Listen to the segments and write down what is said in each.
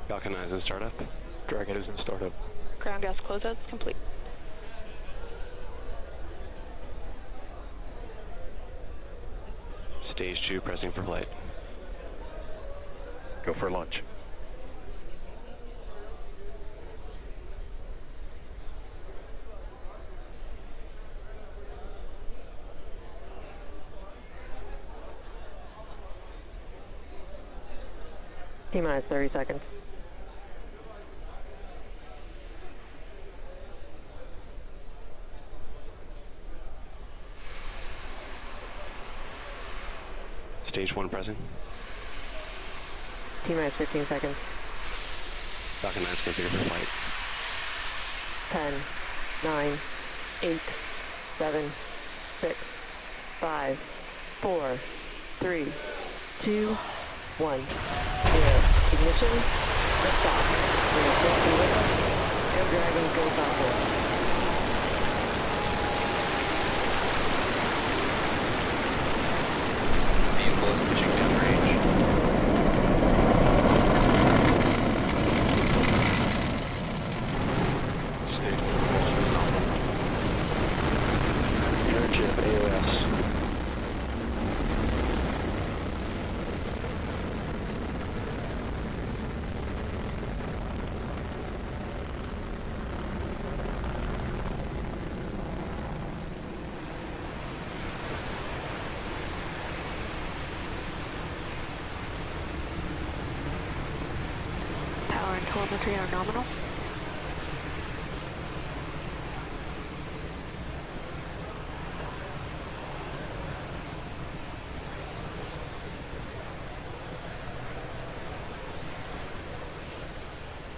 Falcon 9 is in startup. Dragon is in startup. Ground gas closeouts complete. Stage 2 pressing for flight. Go for launch. T-minus 30 seconds. Stage 1 pressing. T-minus 15 seconds. Falcon 9 is configured for flight. 10, 9, 8, 7, 6, 5, 4, 3, 2, 1, 0. Ignition, liftoff. We are full to lift. Air Dragon, go Falcon. Vehicle is pushing downrange. Stage 1 Airship AOS. Power and telemetry are nominal.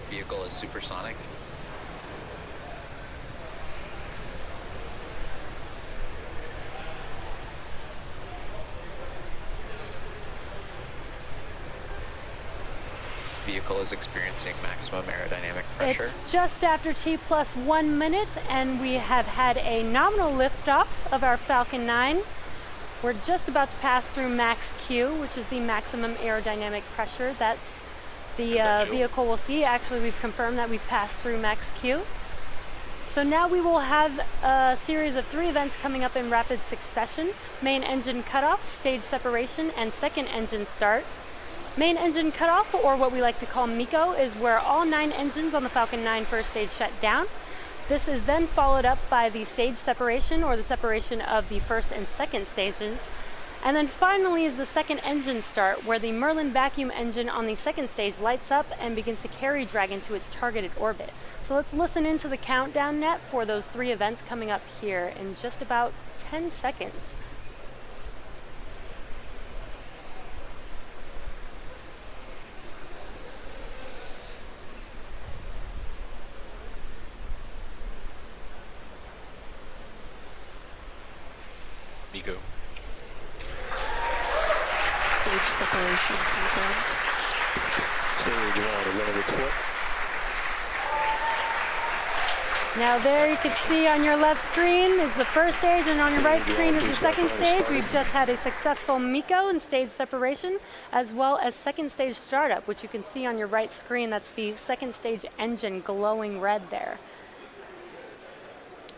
Vehicle is supersonic. Vehicle is experiencing maximum aerodynamic pressure. It's just after T plus 1 minute, and we have had a nominal liftoff of our Falcon 9. We're just about to pass through max Q, which is the maximum aerodynamic pressure that the vehicle will see. Actually, we've confirmed that we've passed through max Q. So now we will have a series of 3 events coming up in rapid succession: main engine cutoff, stage separation, and second engine start. Main engine cutoff, or what we like to call MECO, is where all 9 engines on the Falcon 9 first stage shut down. This is then followed up by the stage separation, or the separation of the first and second stages. And then finally is the second engine start, where the Merlin vacuum engine on the second stage lights up and begins to carry Dragon to its targeted orbit. So let's listen into the countdown net for those 3 events coming up here in just about 10 seconds. MECO. Stage separation confirmed. Stage 1 is under report. Now there you can see on your left screen is the first stage, and on your right screen is the second stage. We've just had a successful MECO and stage separation, as well as second stage startup, which you can see on your right screen. That's the second stage engine glowing red there.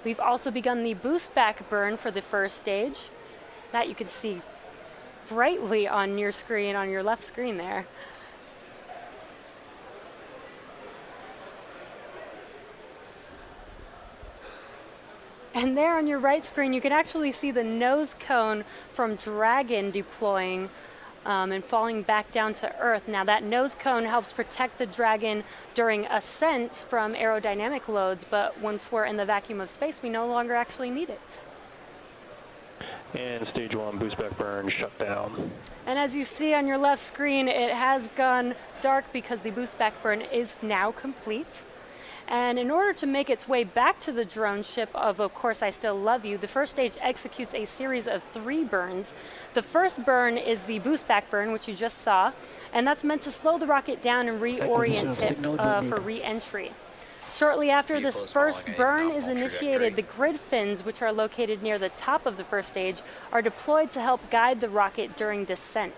We've also begun the boost back burn for the first stage. That you can see brightly on your screen, on your left screen there. And there on your right screen, you can actually see the nose cone from Dragon deploying and falling back down to Earth. Now that nose cone helps protect the Dragon during ascent from aerodynamic loads, but once we're in the vacuum of space, we no longer actually need it. And stage 1 boost back burn shut down. And as you see on your left screen, it has gone dark because the boost back burn is now complete. And in order to make its way back to the drone ship of Course I Still Love You, the first stage executes a series of 3 burns. The first burn is the boost back burn, which you just saw, and that's meant to slow the rocket down and reorient it for re-entry. Shortly after this first burn is initiated, the grid fins, which are located near the top of the first stage, are deployed to help guide the rocket during descent.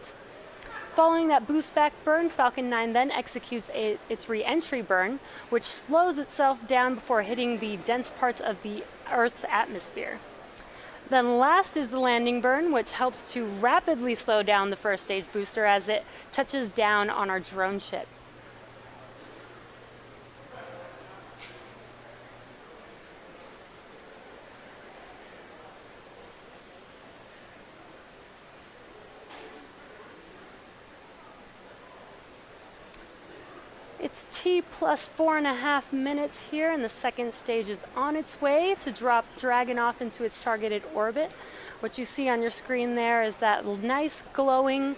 Following that boost back burn, Falcon 9 then executes its re-entry burn, which slows itself down before hitting the dense parts of the Earth's atmosphere. Then last is the landing burn, which helps to rapidly slow down the first stage booster as it touches down on our drone ship. It's T plus 4.5 minutes here, and the second stage is on its way to drop Dragon off into its targeted orbit. What you see on your screen there is that nice glowing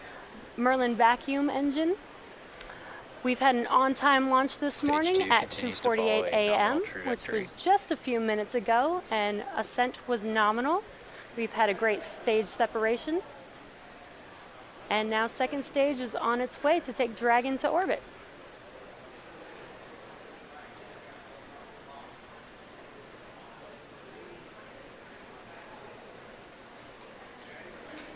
Merlin vacuum engine. We've had an on-time launch this Stage morning 2 at continues to follow 2:48 a a.m., nominal which trajectory. was just a few minutes ago, and ascent was nominal. We've had a great stage separation. And now second stage is on its way to take Dragon to orbit.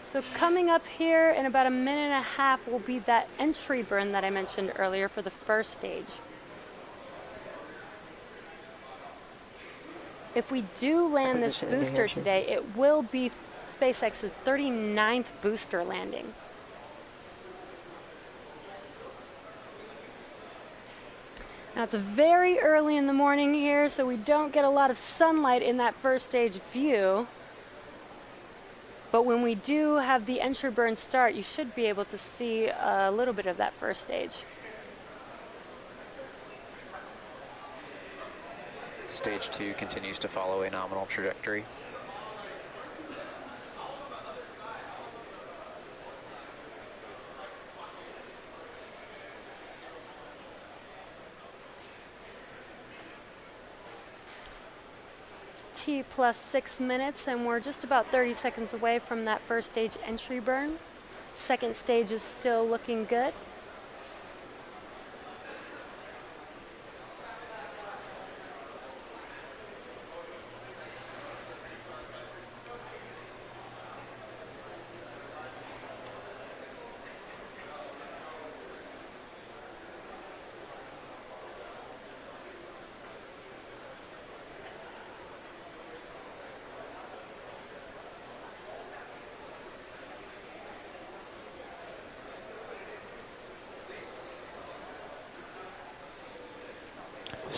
So coming up here in about 1.5 minutes will be that entry burn that I mentioned earlier for the first stage. If we do land this booster today, it will be SpaceX's 39th booster landing. Now it's very early in the morning here, so we don't get a lot of sunlight in that first stage view. But when we do have the entry burn start, you should be able to see a little bit of that first stage. Stage 2 continues to follow a nominal trajectory. T plus 6 minutes, and we're just about 30 seconds away from that first stage entry burn. Second stage is still looking good.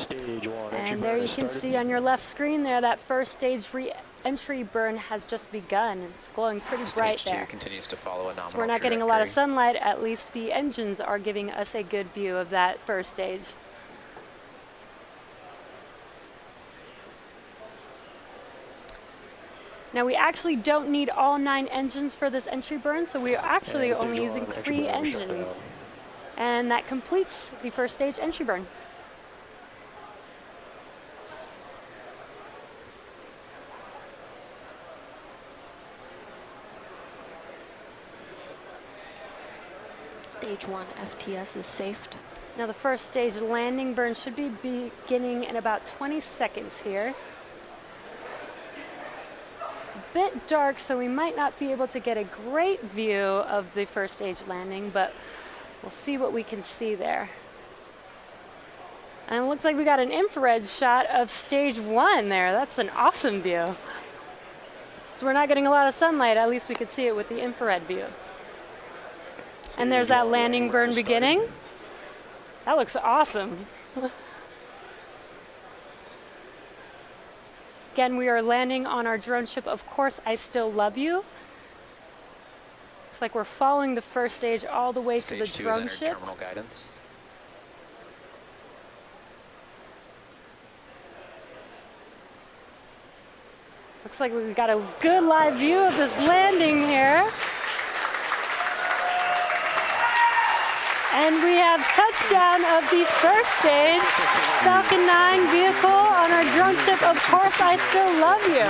Stage 1. And there you can see on your left screen there that first stage re-entry burn has just begun. It's glowing pretty bright Stage 2 there. continues to follow a nominal So we're not getting a lot of trajectory. sunlight, at least the engines are giving us a good view of that first stage. Now we actually don't need all 9 engines for this entry burn, so we are actually And only stage using 1, 3 entry burn shut engines. down. And that completes the first stage entry burn. Stage 1 FTS is safed. Now the first stage landing burn should be beginning in about 20 seconds here. It's a bit dark, so we might not be able to get a great view of the first stage landing, but we'll see what we can see there. And it looks like we got an infrared shot of stage 1 there. That's an awesome view. So we're not getting a lot of sunlight, at least we could see it with the infrared view. And there's that landing burn beginning. That looks awesome. Again, we are landing on our drone ship, Of Course I Still Love You. Looks like we're following the first stage all the way to the Stage 2 has drone entered ship. terminal guidance. Looks like we've got a good live view of this landing here. And we have touchdown of the first stage Falcon 9 vehicle on our drone ship, Of Course I Still Love You.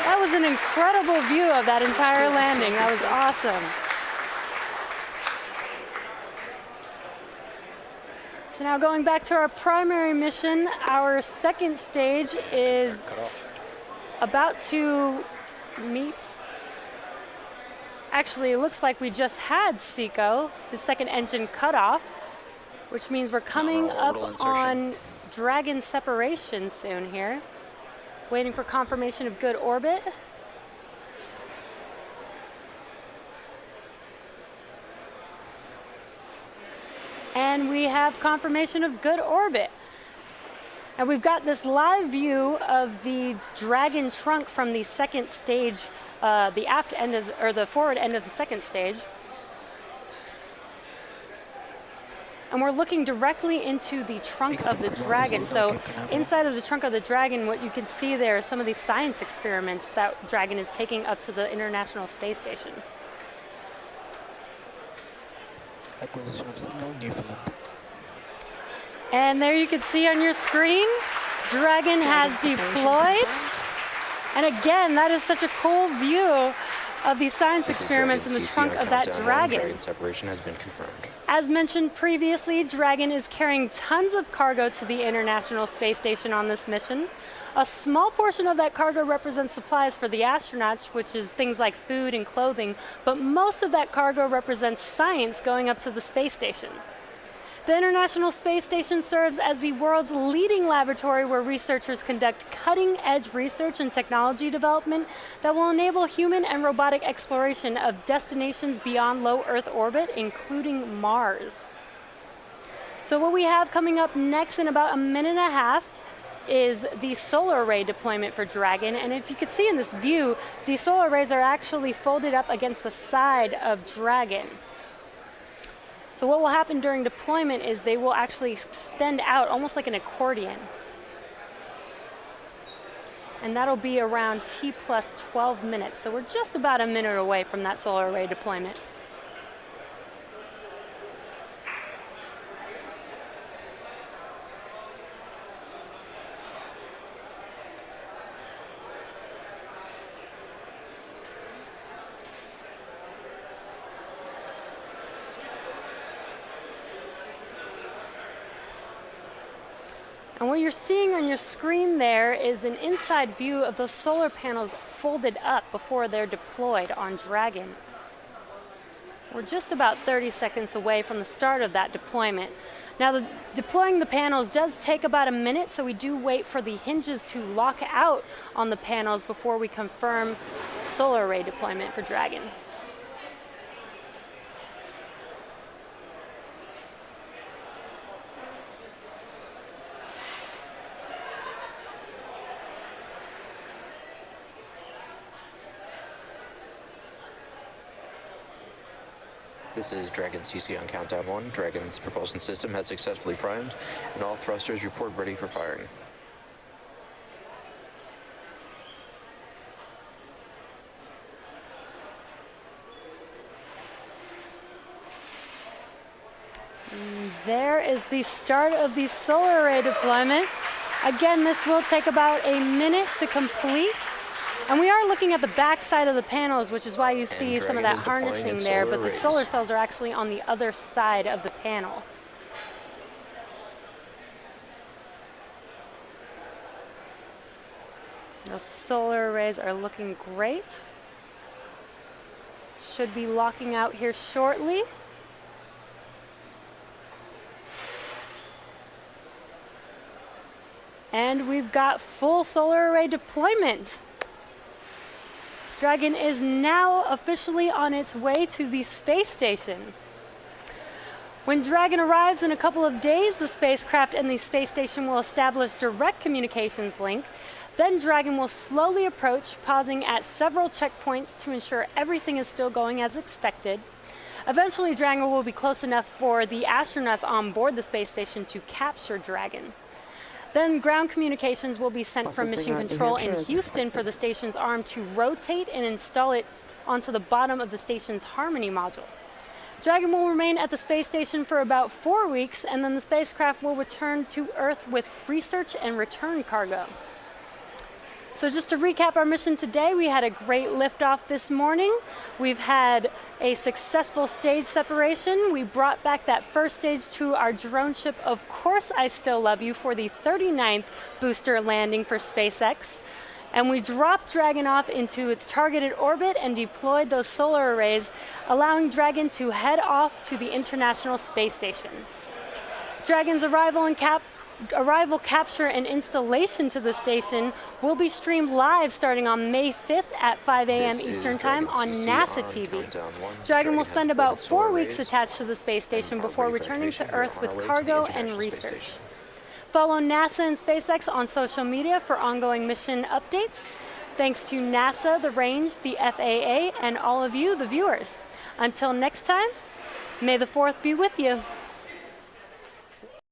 That was an incredible view of that entire landing. That was awesome. So now going back to our primary mission, our second stage is about to meet Actually, it looks like we just had SECO, the second engine cut off, which means we're coming Nominal up orbital insertion. on Dragon separation soon here. Waiting for confirmation of good orbit. And we have confirmation of good orbit. And we've got this live view of the Dragon trunk from the second stage, the aft end of, or the forward end of the second stage. And we're looking directly into the trunk of the Dragon. So inside of the trunk of the Dragon, what you can see there is some of these science experiments that Dragon is taking up to the International Space Station. Acquisition of signal, Newfoundland. And there you can see on your screen, Dragon has deployed. And again, that is such a cool view of these science experiments in the trunk of that Dragon. Dragon separation has been confirmed. As mentioned previously, Dragon is carrying tons of cargo to the International Space Station on this mission. A small portion of that cargo represents supplies for the astronauts, which is things like food and clothing, but most of that cargo represents science going up to the space station. The International Space Station serves as the world's leading laboratory where researchers conduct cutting-edge research and technology development that will enable human and robotic exploration of destinations beyond low Earth orbit, including Mars. So what we have coming up next in about a minute and a half is the solar array deployment for Dragon. And if you could see in this view, the solar arrays are actually folded up against the side of Dragon. So what will happen during deployment is they will actually extend out almost like an accordion. And that'll be around T plus 12 minutes. So we're just about a minute away from that solar array deployment. And what you're seeing on your screen there is an inside view of those solar panels folded up before they're deployed on Dragon. We're just about 30 seconds away from the start of that deployment. Now, deploying the panels does take about a minute, so we do wait for the hinges to lock out on the panels before we confirm solar array deployment for Dragon. This is Dragon CC on countdown 1. Dragon's propulsion system has successfully primed, and all thrusters report ready for firing. And there is the start of the solar array deployment. Again, this will take about a minute to complete. And we are looking at the back side of the panels, which is why you see some of that harnessing there, but the solar cells are actually on the other side of the panel. Those solar arrays are looking great. Should be locking out here shortly. And we've got full solar array deployment. Dragon is now officially on its way to the space station. When Dragon arrives in a couple of days, the spacecraft and the space station will establish direct communications link. Then Dragon will slowly approach, pausing at several checkpoints to ensure everything is still going as expected. Eventually, Dragon will be close enough for the astronauts on board the space station to capture Dragon. Then ground communications will be sent from Mission Control in Houston for the station's arm to rotate and install it onto the bottom of the station's Harmony module. Dragon will remain at the space station for about 4 weeks, and then the spacecraft will return to Earth with research and return cargo. So just to recap our mission today, we had a great liftoff this morning. We've had a successful stage separation. We brought back that first stage to our drone ship, Of Course I Still Love You, for the 39th booster landing for SpaceX. And we dropped Dragon off into its targeted orbit and deployed those solar arrays, allowing Dragon to head off to the International Space Station. Dragon's arrival, capture, and installation to the station will be streamed live starting on May 5th at 5 a.m. This is Eastern Time on Dragon CC NASA on TV. Countdown 1. Dragon will has spend deployed about its 4 solar weeks arrays attached to the space station and before ready for returning to activation. We are Earth on with our way to the cargo and International Space research. Station. Follow NASA and SpaceX on social media for ongoing mission updates. Thanks to NASA, the range, the FAA, and all of you, the viewers. Until next time, may the 4th be with you.